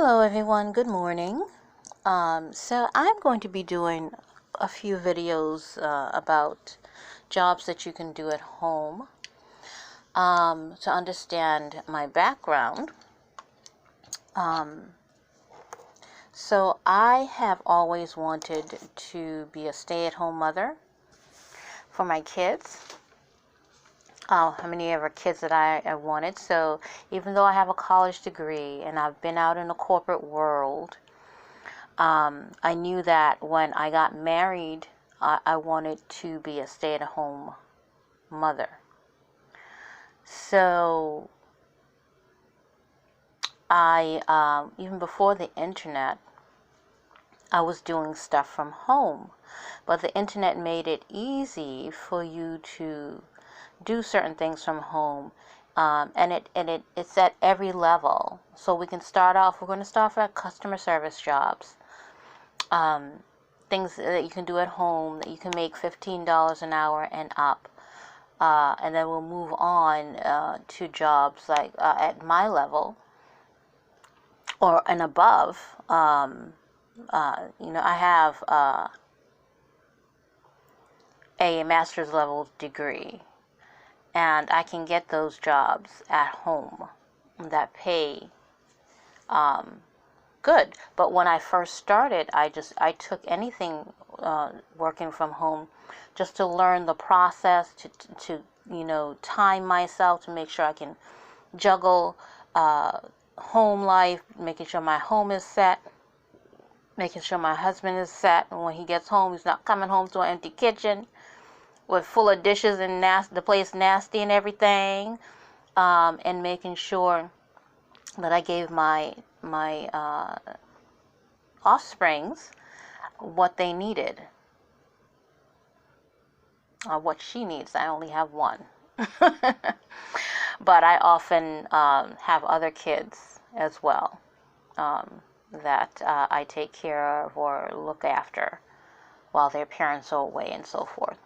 Hello everyone, good morning. So I'm going to be doing a few videos about jobs that you can do at home. To understand my background, so I have always wanted to be a stay-at-home mother for my kids. How many ever kids that I wanted. So even though I have a college degree and I've been out in the corporate world, I knew that when I got married, I wanted to be a stay-at-home mother. So even before the internet, I was doing stuff from home. But the internet made it easy for you to do certain things from home. And it's at every level. So we're going to start off at customer service jobs. Things that you can do at home that you can make $15 an hour and up. And then we'll move on to jobs like at my level or and above. I have a master's level degree, and I can get those jobs at home that pay good. But when I first started, I took anything working from home just to learn the process, to time myself, to make sure I can juggle home life, making sure my home is set, making sure my husband is set, and when he gets home, he's not coming home to an empty kitchen with full of dishes and the place nasty and everything, and making sure that I gave my offsprings what they needed, what she needs. I only have one. But I often have other kids as well that I take care of or look after while their parents are away and so forth.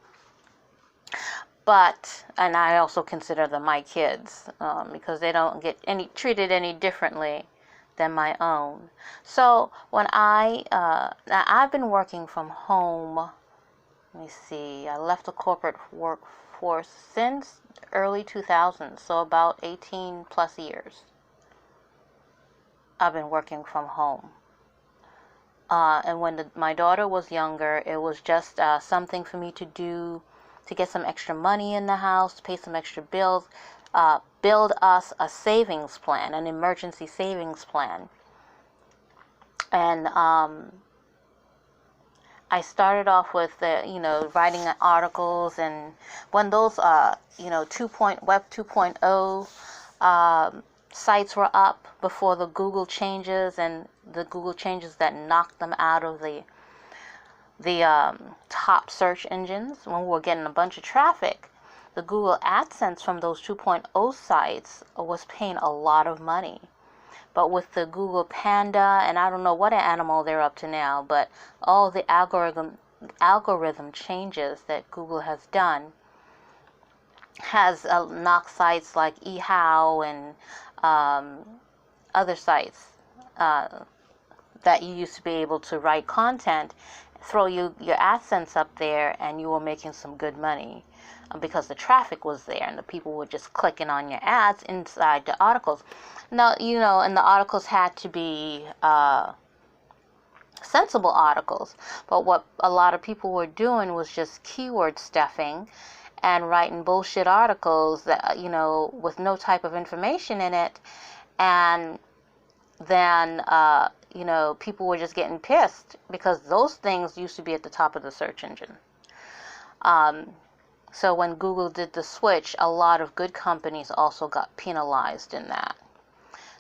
And I also consider them my kids because they don't get treated any differently than my own. So when I've been working from home, let me see, I left the corporate workforce since early 2000s, so about 18 plus years. I've been working from home. And when my daughter was younger, it was just something for me to do to get some extra money in the house, to pay some extra bills, build us a savings plan, an emergency savings plan. And I started off with writing articles, and when those Web 2.0 sites were up before the Google changes, and the Google changes that knocked them out of the top search engines, when we were getting a bunch of traffic, the Google AdSense from those 2.0 sites was paying a lot of money. But with the Google Panda, and I don't know what animal they're up to now, but all the algorithm changes that Google has done has knocked sites like eHow and other sites that you used to be able to write content, throw your AdSense up there, and you were making some good money because the traffic was there and the people were just clicking on your ads inside the articles. Now, and the articles had to be sensible articles, but what a lot of people were doing was just keyword stuffing and writing bullshit articles that with no type of information in it, and then people were just getting pissed because those things used to be at the top of the search engine. So when Google did the switch, a lot of good companies also got penalized in that.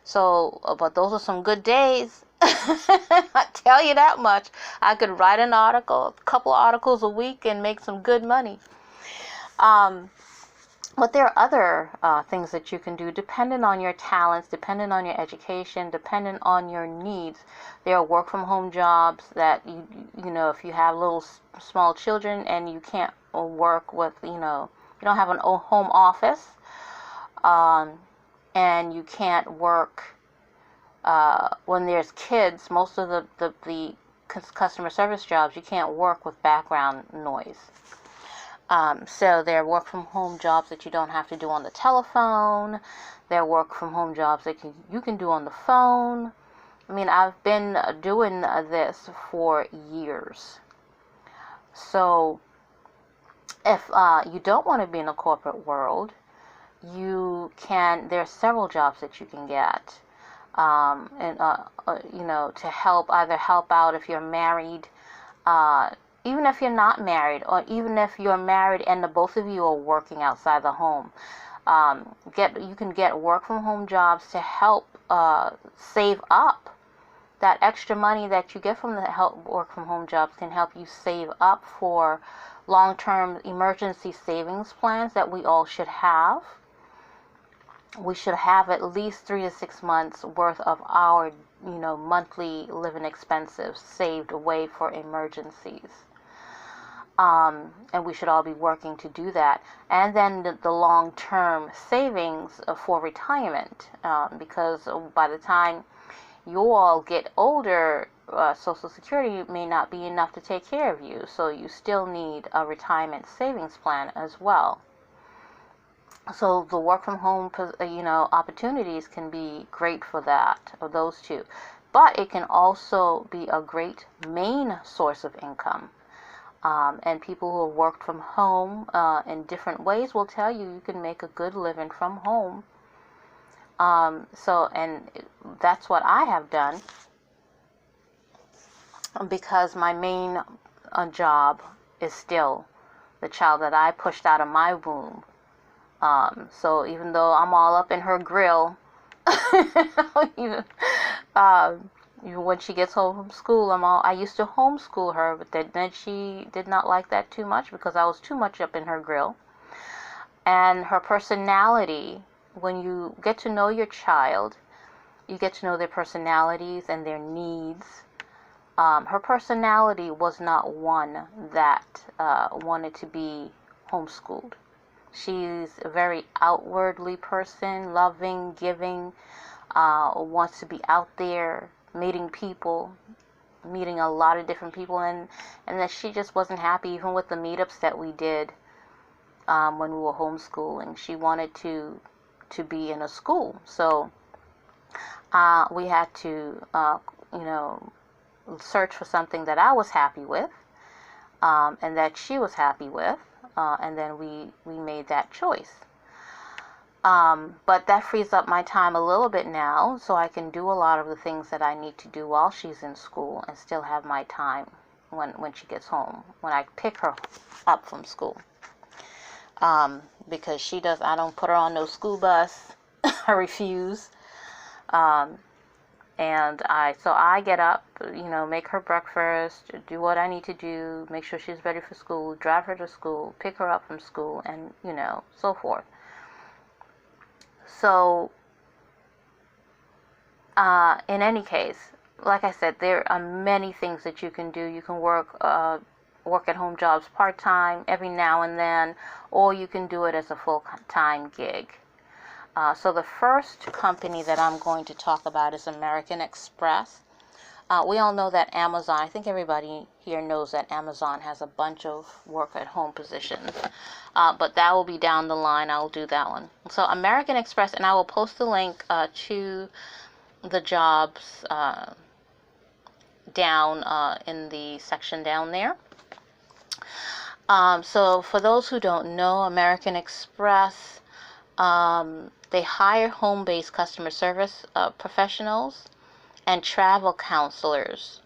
So, but those are some good days. I tell you that much. I could write an article, a couple of articles a week, and make some good money. But there are other things that you can do depending on your talents, depending on your education, depending on your needs. There are work from home jobs that if you have little small children and you can't work with, you don't have a home office, and you can't work when there's kids, most of the customer service jobs, you can't work with background noise. So there are work from home jobs that you don't have to do on the telephone. There are work from home jobs that you can do on the phone. I mean, I've been doing this for years. So if you don't want to be in the corporate world, there are several jobs that you can get. To either help out if you're married, even if you're not married, or even if you're married and the both of you are working outside the home. You can get work from home jobs to help save up. That extra money that you get from the work from home jobs can help you save up for long-term emergency savings plans that we all should have. We should have at least 3 to 6 months worth of our, monthly living expenses saved away for emergencies. And we should all be working to do that. And then the long-term savings for retirement, because by the time you all get older, Social Security may not be enough to take care of you. So you still need a retirement savings plan as well. So the work from home, opportunities can be great for that, or those two. But it can also be a great main source of income. And people who have worked from home in different ways will tell you can make a good living from home. And that's what I have done, because my main job is still the child that I pushed out of my womb. So even though I'm all up in her grill, even when she gets home from school, I used to homeschool her, but then she did not like that too much because I was too much up in her grill. And her personality, when you get to know your child, you get to know their personalities and their needs. Her personality was not one that wanted to be homeschooled. She's a very outwardly person, loving, giving, wants to be out there, meeting a lot of different people, and that she just wasn't happy even with the meetups that we did when we were homeschooling. She wanted to be in a school, so we had to search for something that I was happy with, and that she was happy with, and then we made that choice. But that frees up my time a little bit now, so I can do a lot of the things that I need to do while she's in school and still have my time when she gets home, when I pick her up from school. Because I don't put her on no school bus. I refuse. And I get up, make her breakfast, do what I need to do, make sure she's ready for school, drive her to school, pick her up from school, and, so forth. So, in any case, like I said, there are many things that you can do. You can work at home jobs part-time every now and then, or you can do it as a full-time gig. So the first company that I'm going to talk about is American Express. We all know that Amazon, I think everybody here knows that Amazon has a bunch of work at home positions. But that will be down the line. I'll do that one. So American Express, and I will post the link to the jobs down in the section down there. So for those who don't know, American Express, they hire home-based customer service professionals and travel counselors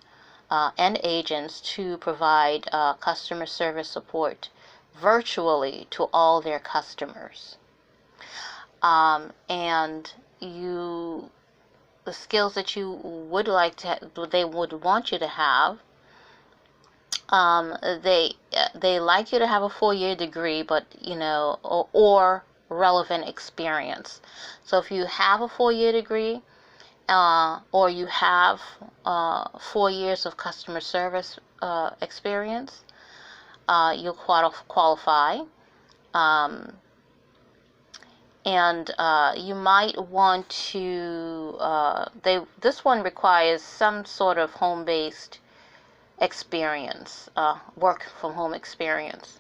and agents to provide customer service support virtually to all their customers. And the skills that you would like they would want you to have, they like you to have a 4-year degree, but or relevant experience. So if you have a 4-year degree, or you have 4 years of customer service experience, you'll qualify. And you might want to, this one requires some sort of home-based experience, work from home experience.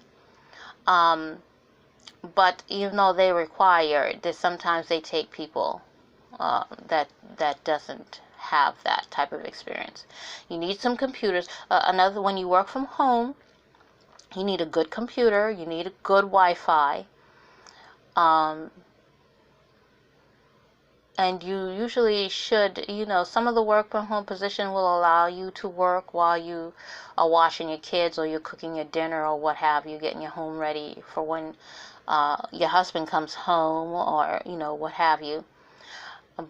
But even though they require it, sometimes they take people that doesn't have that type of experience. You need some computers. Another, when you work from home, you need a good computer. You need a good Wi-Fi. And you usually should, some of the work from home position will allow you to work while you are washing your kids, or you're cooking your dinner, or what have you, getting your home ready for when your husband comes home, or what have you.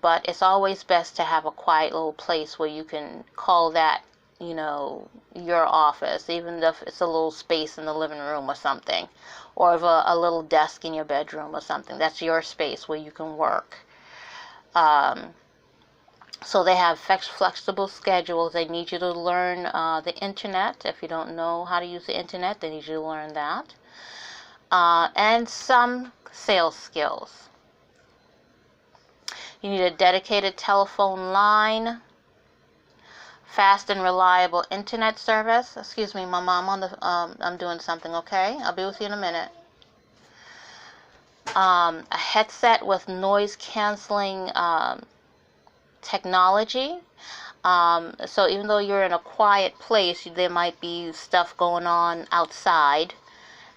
But it's always best to have a quiet little place where you can call that your office, even if it's a little space in the living room or something, or if a little desk in your bedroom or something. That's your space where you can work. So they have flexible schedules. They need you to learn the internet. If you don't know how to use the internet, they need you to learn that. And some sales skills. You need a dedicated telephone line, fast and reliable internet service. Excuse me, Mama, I'm doing something, okay? I'll be with you in a minute. A headset with noise canceling technology. So even though you're in a quiet place, there might be stuff going on outside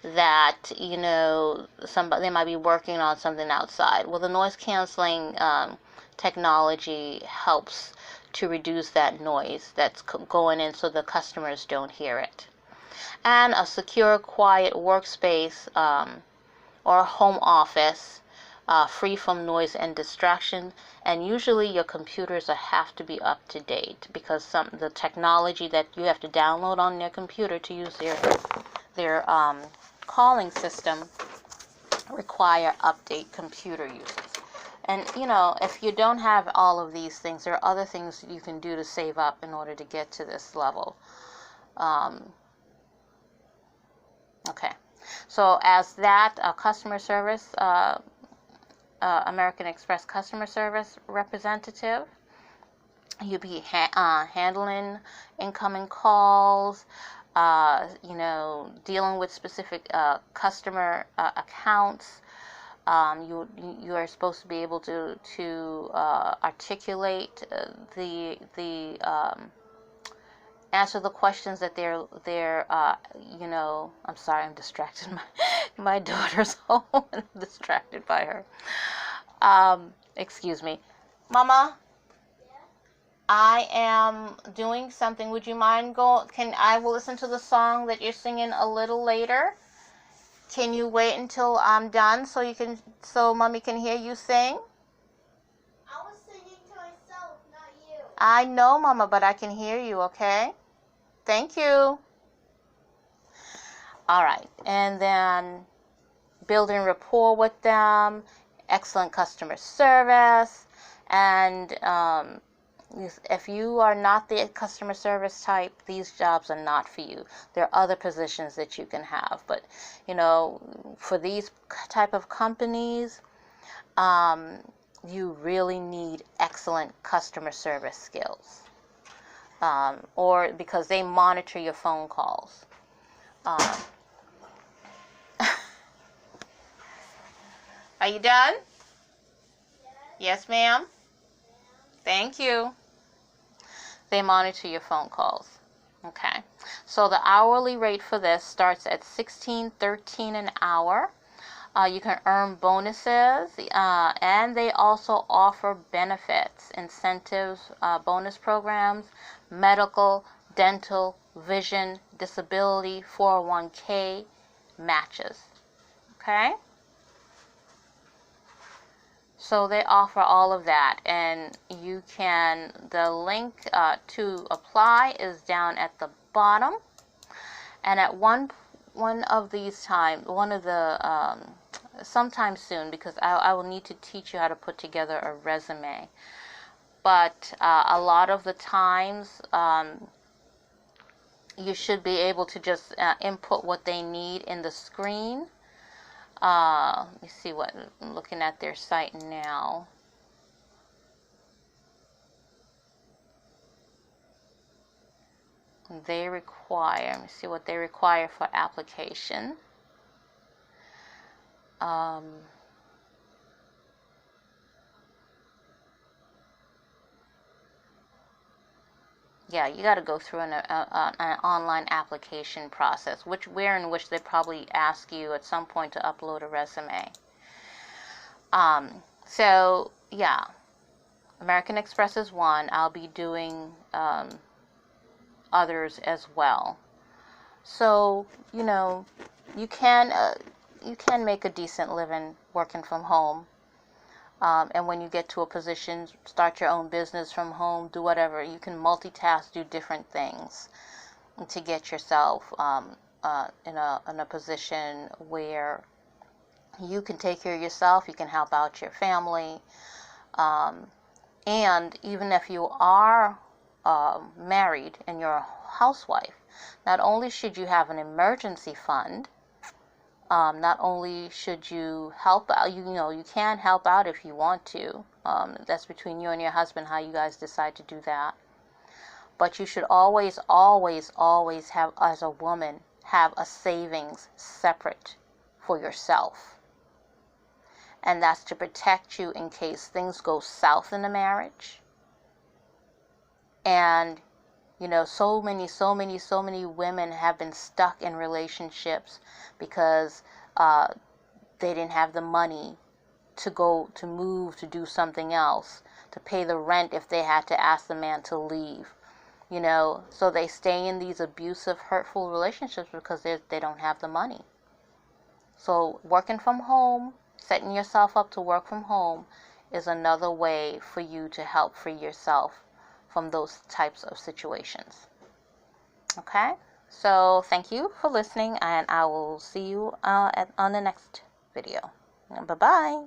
that, they might be working on something outside. Well, the noise canceling technology helps to reduce that noise that's going in, so the customers don't hear it. And a secure, quiet workspace or home office, free from noise and distraction. And usually your computers have to be up to date, because the technology that you have to download on your computer to use their calling system require update computer uses. And if you don't have all of these things, there are other things you can do to save up in order to get to this level. Okay, so as that customer service, American Express customer service representative, you'll be handling incoming calls, dealing with specific customer accounts. You are supposed to be able to articulate answer the questions that they're I'm sorry, I'm distracted. My daughter's home and I'm distracted by her. Excuse me, Mama. I am doing something. Would you mind I will listen to the song that you're singing a little later. Can you wait until I'm done so Mommy can hear you sing? I was singing to myself, not you. I know, Mama, but I can hear you, okay? Thank you. All right. And then building rapport with them, excellent customer service, and if you are not the customer service type, these jobs are not for you. There are other positions that you can have, but for these type of companies, you really need excellent customer service skills, or because they monitor your phone calls. Are you done? Yes, ma'am. Thank you. They monitor your phone calls. Okay. So the hourly rate for this starts at $16.13 an hour. You can earn bonuses, and they also offer benefits, incentives, bonus programs, medical, dental, vision, disability, 401k matches. Okay? So they offer all of that, and the link to apply is down at the bottom. And at one of these times, sometime soon, because I will need to teach you how to put together a resume. But a lot of the times, you should be able to just input what they need in the screen. Let me see what I'm looking at their site now. They require, let me see what they require for application. Yeah, you got to go through an online application process, in which they probably ask you at some point to upload a resume. So yeah, American Express is one. I'll be doing others as well. So you can make a decent living working from home. And when you get to a position, start your own business from home, do whatever. You can multitask, do different things to get yourself in a position where you can take care of yourself, you can help out your family. And even if you are married and you're a housewife, not only should you have an emergency fund, not only should you help out, you can help out if you want to. That's between you and your husband, how you guys decide to do that. But you should always, always, always have, as a woman, have a savings separate for yourself. And that's to protect you in case things go south in the marriage. And so many women have been stuck in relationships because they didn't have the money to move, to do something else, to pay the rent if they had to ask the man to leave. So they stay in these abusive, hurtful relationships because they don't have the money. So working from home, setting yourself up to work from home, is another way for you to help free yourself from those types of situations. Okay? So thank you for listening, and I will see you on the next video. Bye-bye.